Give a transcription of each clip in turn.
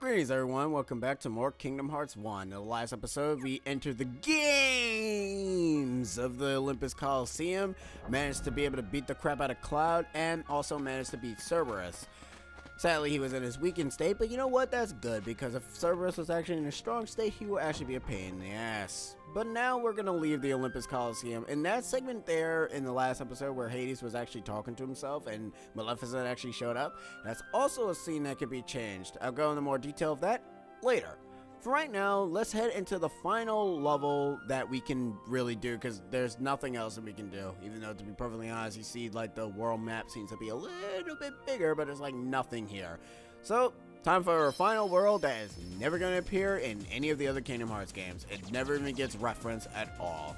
Greetings everyone, welcome back to more Kingdom Hearts 1. In the last episode, we entered the games of the Olympus Coliseum, managed to be able to beat the crap out of Cloud, and also managed to beat Cerberus. Sadly, he was in his weakened state, but you know what? That's good, because if Cerberus was actually in a strong state, he would actually be a pain in the ass. But now we're going to leave the Olympus Coliseum. In that segment there in the last episode where Hades was actually talking to himself and Maleficent actually showed up, that's also a scene that could be changed. I'll go into more detail of that later. For right now, let's head into the final level that we can really do, because there's nothing else that we can do. Even though, to be perfectly honest, you see like the world map seems to be a little bit bigger, but there's like nothing here. So, time for our final world that is never going to appear in any of the other Kingdom Hearts games. It never even gets referenced at all.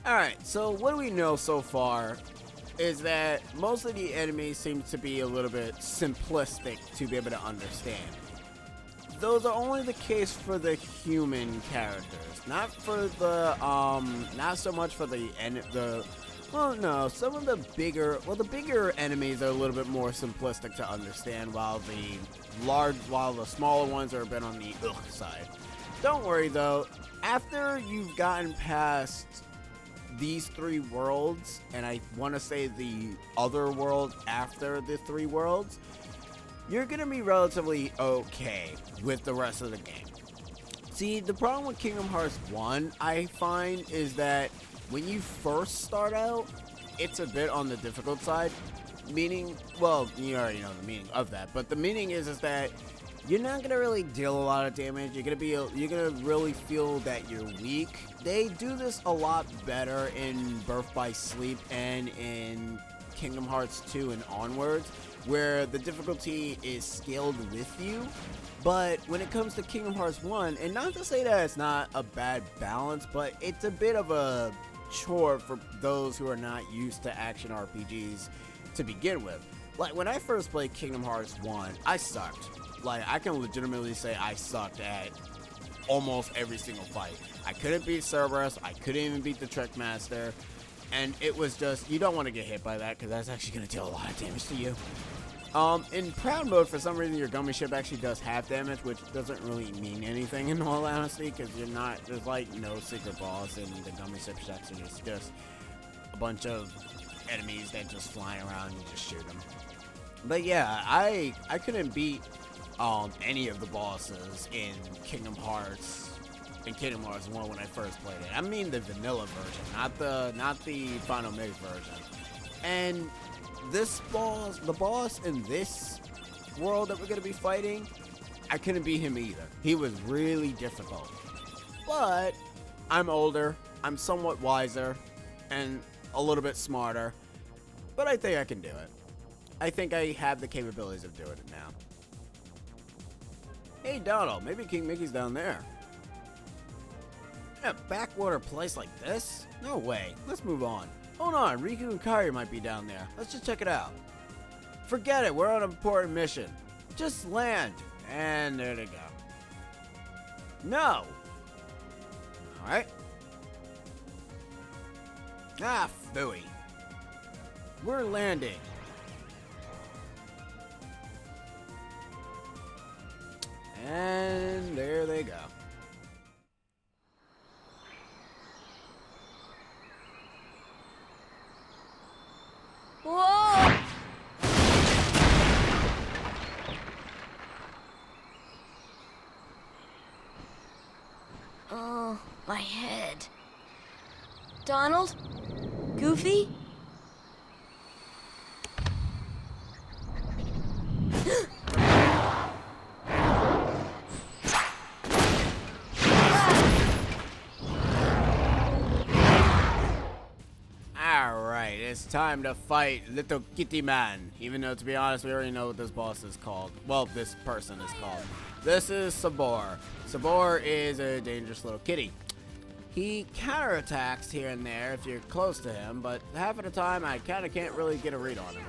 Alright, so what do we know so far is that most of the enemies seem to be a little bit simplistic to be able to understand. Those are only the case for the human characters, not for the, not so much for the well, no, some of the bigger enemies are a little bit more simplistic to understand, while the smaller ones are a bit on the ugh side. Don't worry though, after you've gotten past these three worlds, and I want to say the other world after the three worlds, you're gonna be relatively okay with the rest of the game. See, the problem with Kingdom Hearts 1, I find, is that when you first start out, it's a bit on the difficult side. Meaning, well, you already know the meaning of that, but the meaning is that you're not gonna really deal a lot of damage. You're gonna really feel that you're weak. They do this a lot better in Birth by Sleep and in Kingdom Hearts 2 and onwards, where the difficulty is scaled with you. But when it comes to Kingdom Hearts 1, and not to say that it's not a bad balance, but it's a bit of a chore for those who are not used to action RPGs to begin with. Like, when I first played Kingdom Hearts 1, I sucked. Like, I can legitimately say I sucked at almost every single fight. I couldn't beat Cerberus, I couldn't even beat the Trickmaster, and it was just, you don't want to get hit by that, because that's actually going to deal a lot of damage to you. In Proud Mode, for some reason, your gummy ship actually does have damage, which doesn't really mean anything in all honesty, because there's like no secret boss in the gummy ship section. It's just a bunch of enemies that just fly around and you just shoot them. But yeah, I couldn't beat any of the bosses in Kingdom Hearts 1 when I first played it. I mean the vanilla version, not the Final Mix version. And the boss in this world that we're going to be fighting, I couldn't beat him either. He was really difficult. But I'm older, I'm somewhat wiser, and a little bit smarter. But I think I can do it. I think I have the capabilities of doing it now. Hey Donald, maybe King Mickey's down there. In a backwater place like this? No way. Let's move on. Hold on, Riku and Kairi might be down there. Let's just check it out. Forget it, we're on an important mission. Just land. And there they go. No! Alright. Ah, phooey. We're landing. And there they go. Whoa! Oh, my head. Donald? Goofy? Alright, it's time to fight Little Kitty Man. Even though, to be honest, we already know what this boss is called. Well, this person is called. This is Sabor. Sabor is a dangerous little kitty. He counterattacks here and there if you're close to him, but half of the time I kind of can't really get a read on him.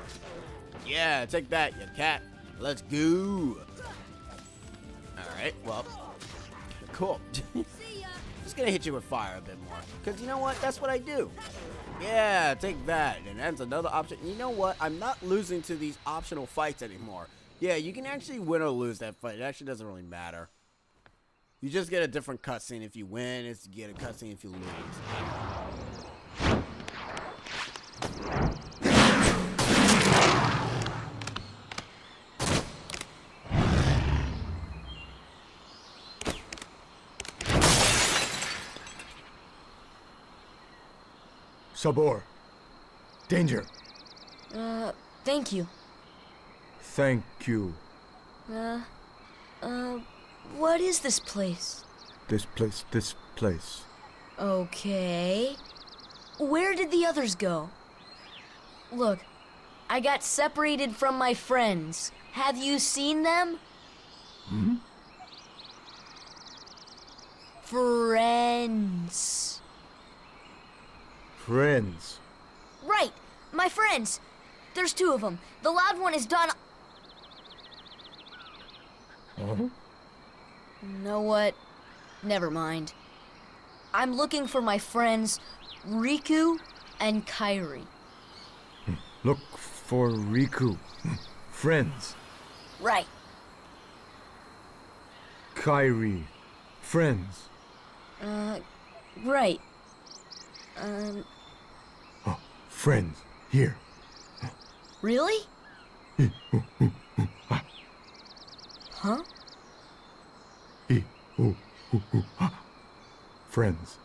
Yeah, take that, you cat. Let's go. Alright, well, cool. Just gonna hit you with fire a bit more, because you know what? That's what I do. Yeah, take that. And that's another option. You know what? I'm not losing to these optional fights anymore. Yeah, you can actually win or lose that fight. It actually doesn't really matter. You just get a different cutscene if you win. It's you get a cutscene if you lose. Sabor. Danger. Thank you. Thank you. What is this place? This place. Okay. Where did the others go? Look, I got separated from my friends. Have you seen them? Hmm? Friends. Friends. Right, my friends. There's two of them. The loud one is Don. Huh? Know what? Never mind. I'm looking for my friends Riku and Kairi. Look for Riku. Friends. Right. Kairi. Friends. Right. Oh, friends. Here. Really? Huh? Friends.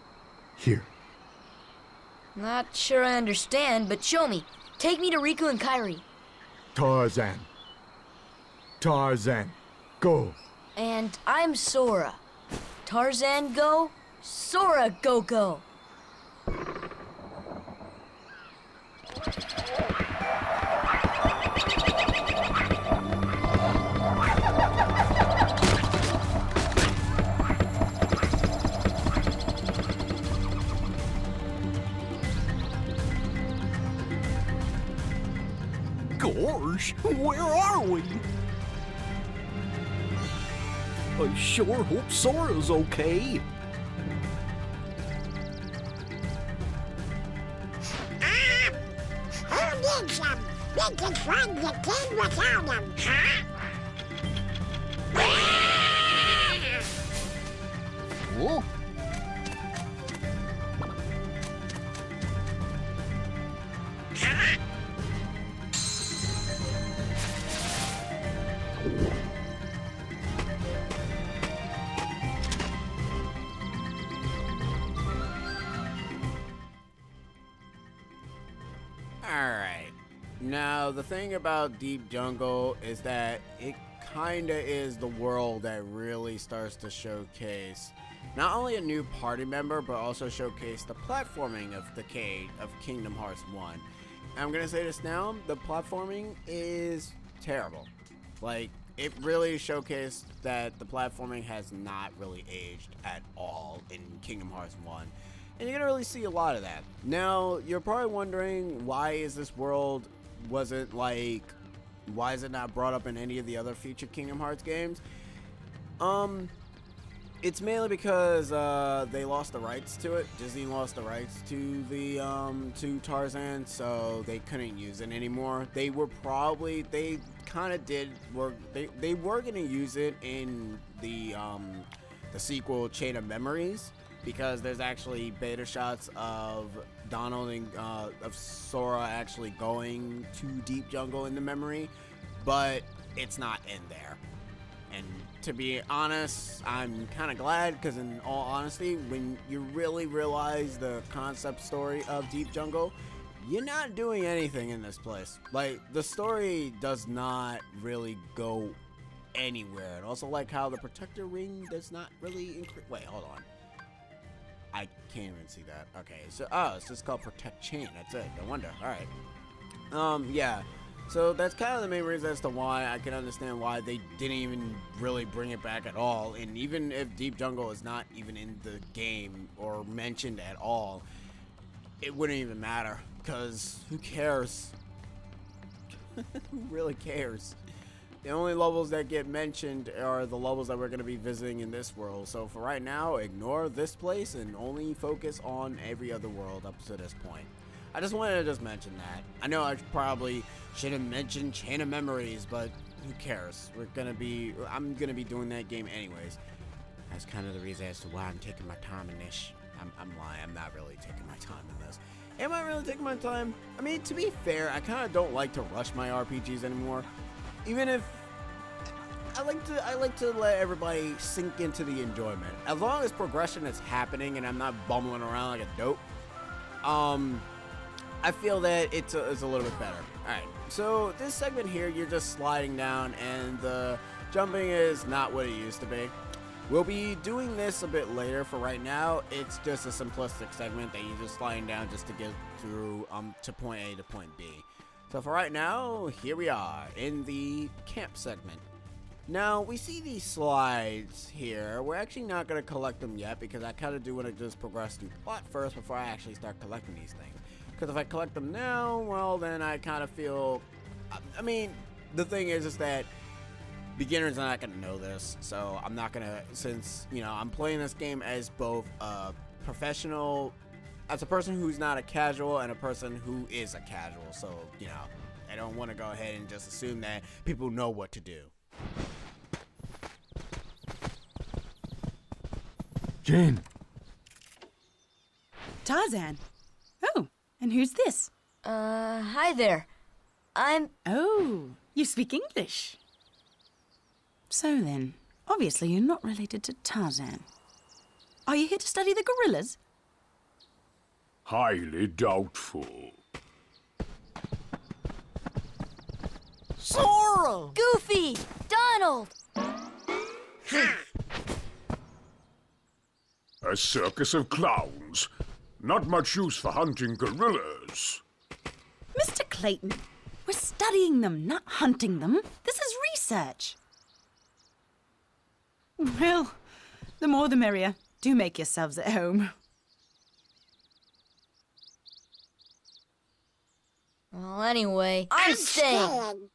Here. Not sure I understand, but show me. Take me to Riku and Kairi. Tarzan. Tarzan. Go. And I'm Sora. Tarzan go, Sora go. Gosh, where are we? I sure hope Sora's okay. Who needs them? We can find the kid without them, huh? Oh, Alright. Now, the thing about Deep Jungle is that it kinda is the world that really starts to showcase not only a new party member, but also showcase the platforming of Kingdom Hearts 1. I'm gonna say this now, the platforming is terrible. Like, it really showcased that the platforming has not really aged at all in Kingdom Hearts 1. And you're gonna really see a lot of that. Now, you're probably wondering, why is this world why is it not brought up in any of the other future Kingdom Hearts games? It's mainly because they lost the rights to it. Disney lost the rights to the to Tarzan, so they couldn't use it anymore. They were they were gonna use it in the sequel Chain of Memories, because there's actually beta shots of Donald and of Sora actually going to Deep Jungle in the memory, but it's not in there. And to be honest, I'm kind of glad, because in all honesty, when you really realize the concept story of Deep Jungle, you're not doing anything in this place. Like, the story does not really go anywhere. And also like how the Protector Ring does not really wait, hold on. I can't even see that. Okay, so it's just called Protect Chain. That's it. No wonder. All right. Yeah. So that's kind of the main reason as to why I can understand why they didn't even really bring it back at all. And even if Deep Jungle is not even in the game or mentioned at all, it wouldn't even matter, because who cares? Who really cares? The only levels that get mentioned are the levels that we're going to be visiting in this world. So for right now, ignore this place and only focus on every other world up to this point. I just wanted to mention that. I know I probably should have mentioned Chain of Memories, but who cares? I'm gonna be doing that game anyways. That's kind of the reason as to why I'm taking my time in this. I'm lying. I'm not really taking my time in this. Am I really taking my time? I mean, to be fair, I kind of don't like to rush my RPGs anymore. Even if I like to let everybody sink into the enjoyment. As long as progression is happening and I'm not bumbling around like a dope, I feel that it's a little bit better. Alright, so this segment here, you're just sliding down and the jumping is not what it used to be. We'll be doing this a bit later. For right now, it's just a simplistic segment that you're just sliding down just to get through to point A to point B. So for right now, here we are in the camp segment. Now, we see these slides here. We're actually not going to collect them yet because I kind of do want to just progress through plot first before I actually start collecting these things. Because if I collect them now, well, then I kind of feel... I mean, the thing is that beginners are not going to know this, so I'm not going to... Since, you know, I'm playing this game as both a professional... As a person who's not a casual and a person who is a casual. So, you know, I don't want to go ahead and just assume that people know what to do. Jane, Tarzan. Oh, and who's this? Hi there. Oh, you speak English. So then, obviously you're not related to Tarzan. Are you here to study the gorillas? highly doubtful. Sora! Goofy! Donald! A circus of clowns. Not much use for hunting gorillas. Mr. Clayton, we're studying them, not hunting them. This is research. Well, the more the merrier. Do make yourselves at home. Well, anyway, I'm staying.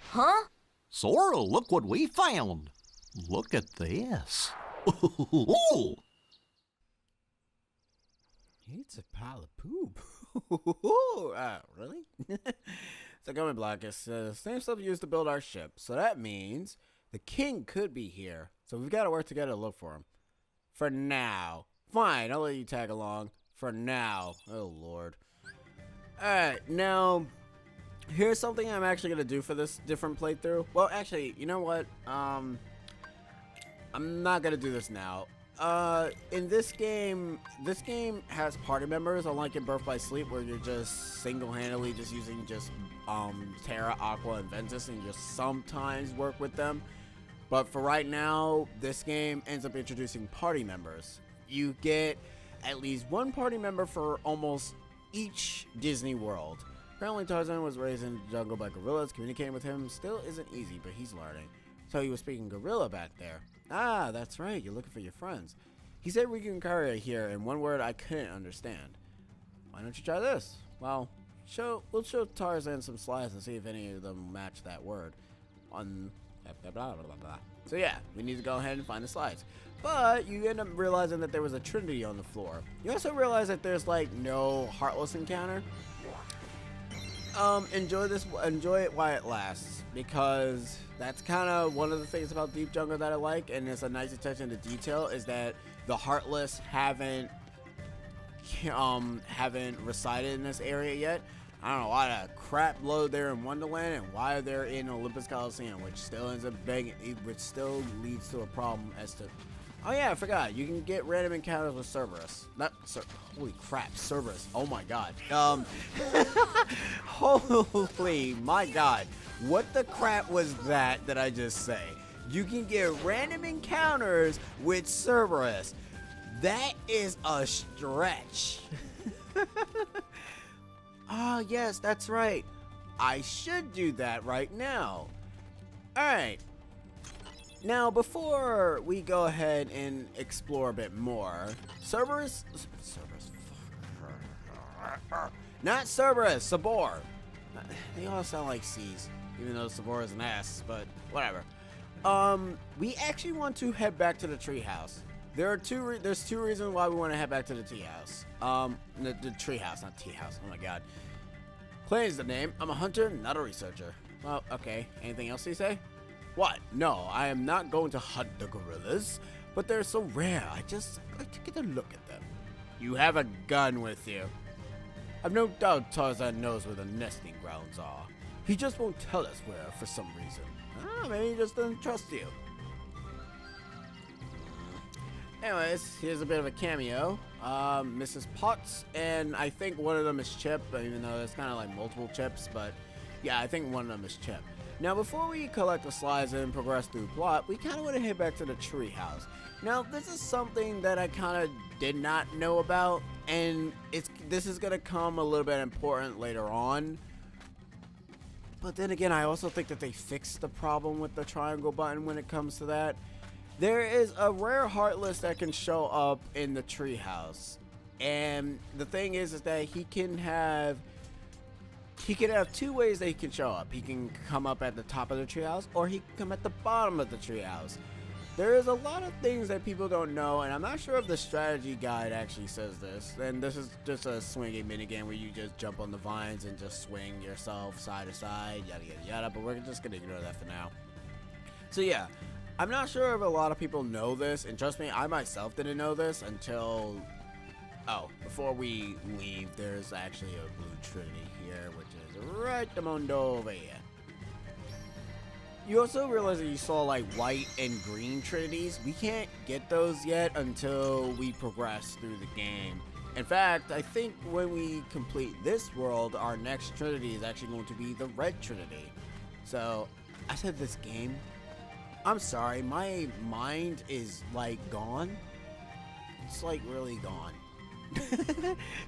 Huh? Sora, look what we found. Look at this. It's a pile of poop. Really? So comment block is same stuff used to build our ship. So that means the king could be here. So we've got to work together to look for him. For now. Fine, I'll let you tag along. For now. Oh, Lord. Alright, now, here's something I'm actually going to do for this different playthrough. Well, actually, you know what? I'm not going to do this now. In this game has party members, unlike in Birth by Sleep, where you're just single-handedly just using just Terra, Aqua, and Ventus, and you just sometimes work with them. But for right now, this game ends up introducing party members. You get at least one party member for almost each Disney world. Apparently Tarzan was raised in the jungle by gorillas. Communicating with him still isn't easy, but he's learning. So he was speaking gorilla back there. Ah, that's right, you're looking for your friends. He said we can carry it here in one word I couldn't understand. Why don't you try this? Well, we'll show Tarzan some slides and see if any of them match that word. On blah, blah, blah, blah, blah. So yeah, we need to go ahead and find the slides. But you end up realizing that there was a trinity on the floor. You also realize that there's like no heartless encounter. Enjoy it while it lasts, because that's kind of one of the things about Deep Jungle that I like, and it's a nice attention to detail, is that the heartless haven't resided in this area yet. I don't know why that crap load there in Wonderland and why they're in Olympus Coliseum, which still ends up which still leads to a problem as to. Oh yeah, I forgot. You can get random encounters with Cerberus. Holy crap, Cerberus. Oh my god. Holy my god. What the crap was that I just say? You can get random encounters with Cerberus. That is a stretch. Ah, yes, that's right. I should do that right now. Alright. Now, before we go ahead and explore a bit more, Cerberus? Not Cerberus, Sabor. They all sound like C's, even though Sabor is an S, but whatever. We actually want to head back to the treehouse. There's two reasons why we want to head back to the tea house. The treehouse, not tea house. Oh my god. Clay is the name. I'm a hunter, not a researcher. Well, okay. Anything else you say? What? No, I am not going to hunt the gorillas, but they're so rare. I just like to get a look at them. You have a gun with you. I've no doubt Tarzan knows where the nesting grounds are. He just won't tell us where for some reason. I don't know, maybe he just doesn't trust you. Anyways, here's a bit of a cameo. Mrs. Potts, and I think one of them is Chip, even though it's kind of like multiple Chips, but yeah, I think one of them is Chip. Now, before we collect the slides and progress through plot, we kind of want to head back to the treehouse. Now, this is something that I kind of did not know about, and this is going to come a little bit important later on. But then again, I also think that they fixed the problem with the triangle button when it comes to that. There is a rare Heartless that can show up in the treehouse, and the thing is that he can have two ways that he can show up. He can come up at the top of the treehouse, or he can come at the bottom of the treehouse. There is a lot of things that people don't know, and I'm not sure if the strategy guide actually says this. And this is just a swinging minigame where you just jump on the vines and just swing yourself side to side, yada yada yada. But we're just gonna ignore that for now. So yeah. I'm not sure if a lot of people know this, and trust me, I myself didn't know this until, before we leave, there's actually a blue trinity here, which is right the mundo over here. You also realize that you saw like white and green trinities. We can't get those yet until we progress through the game. In fact, I think when we complete this world, our next trinity is actually going to be the red trinity. So, I said this game. I'm sorry, my mind is like gone. It's like really gone.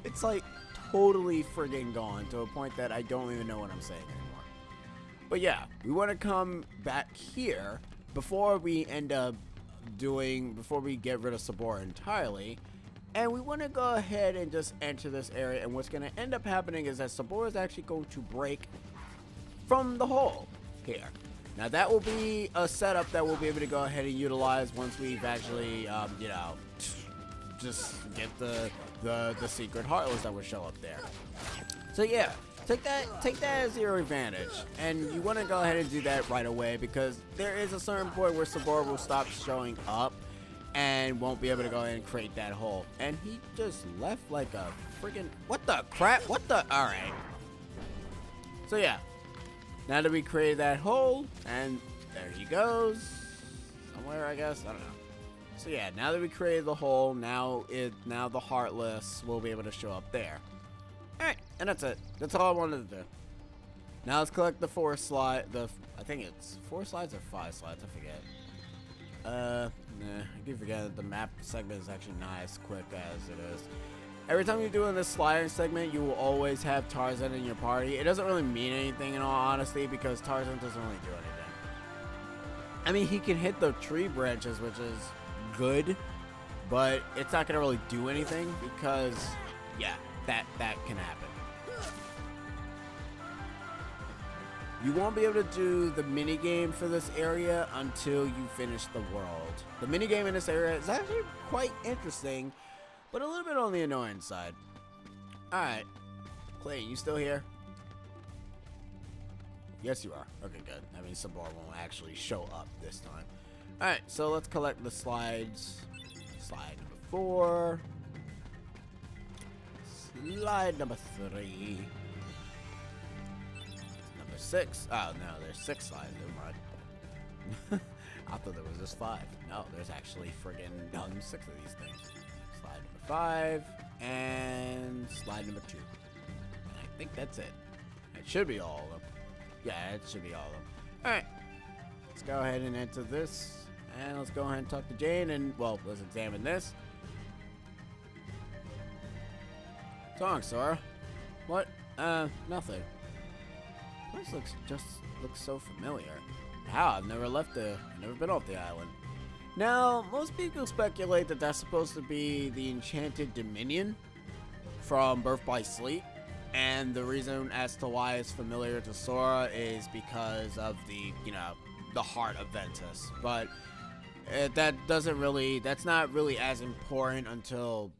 It's like totally friggin' gone to a point that I don't even know what I'm saying anymore. But yeah, we want to come back here before we get rid of Sabor entirely. And we want to go ahead and just enter this area. And what's going to end up happening is that Sabor is actually going to break from the hole here. Now that will be a setup that we'll be able to go ahead and utilize once we've actually, just get the secret Heartless that will show up there. So yeah, take that as your advantage, and you want to go ahead and do that right away because there is a certain point where Sabor will stop showing up and won't be able to go ahead and create that hole. And he just left like a freaking what the crap? What the? All right. So yeah. Now that we created that hole, and there he goes, somewhere I guess, I don't know. So yeah, now that we created the hole, now the Heartless will be able to show up there. All right, and that's it. That's all I wanted to do. Now let's collect the 4 slide. I think it's 4 slides or 5 slides. I forget. Nah, I keep forgetting that the map segment is actually not as quick as it is. Every time you're doing this sliding segment, you will always have Tarzan in your party. It doesn't really mean anything in all honesty because Tarzan doesn't really do anything. I mean, he can hit the tree branches, which is good, but it's not going to really do anything because, yeah, that can happen. You won't be able to do the minigame for this area until you finish the world. The minigame in this area is actually quite interesting, but a little bit on the annoying side. Alright. Clayton, you still here? Yes, you are. Okay, good. That means Sabor won't actually show up this time. Alright, so let's collect the slides. Slide number 4. Slide number 3. Number 6. Oh, no, there's 6 slides. Never mind. I thought there was just 5. No, there's actually friggin' 6 of these things. Slide number 5 and slide number 2. And I think that's it. It should be all of them. Yeah, it should be all of them. Alright. Let's go ahead and enter this. And let's go ahead and talk to Jane and, well, let's examine this. What's wrong, Sora? What? Nothing. This looks so familiar. How? I've never been off the island. Now, most people speculate that that's supposed to be the Enchanted Dominion from Birth by Sleep, and the reason as to why it's familiar to Sora is because of the heart of Ventus. But that's not really as important until,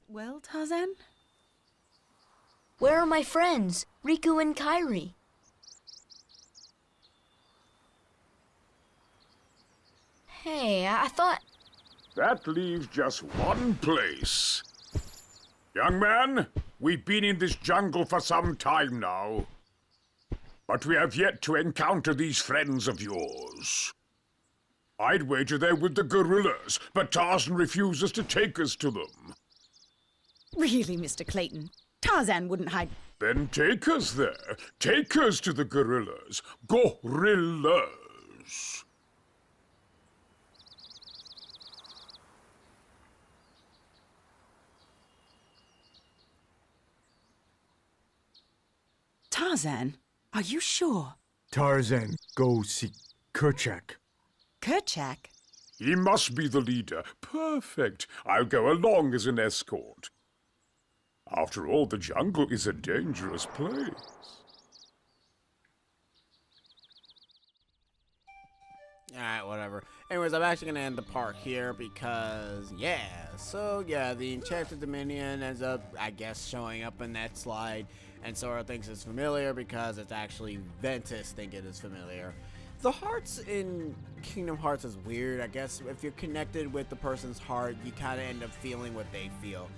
Well, Tarzan? Where are my friends, Riku and Kairi? Hey, I thought... That leaves just one place. Young man, we've been in this jungle for some time now. But we have yet to encounter these friends of yours. I'd wager they're with the gorillas, but Tarzan refuses to take us to them. Really, Mr. Clayton? Tarzan wouldn't hide. Then take us there. Take us to the gorillas. Gorillas. Tarzan? Are you sure? Tarzan, go see Kerchak. Kerchak? He must be the leader. Perfect. I'll go along as an escort. After all, the jungle is a dangerous place. Alright, whatever. Anyways, I'm actually gonna end the part here because, yeah. So, yeah, the Enchanted Dominion ends up, I guess, showing up in that slide. And Sora thinks it's familiar because it's actually Ventus thinking it's familiar. The hearts in Kingdom Hearts is weird. I guess if you're connected with the person's heart, you kind of end up feeling what they feel.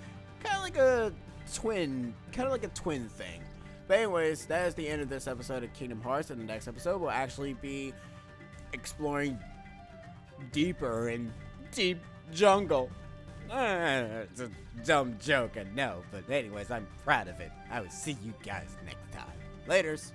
Kind of like a twin thing. But anyways, that is the end of this episode of Kingdom Hearts. And the next episode will actually be exploring deeper in deep jungle. It's a dumb joke, I know, but anyways, I'm proud of it. I will see you guys next time. Laters.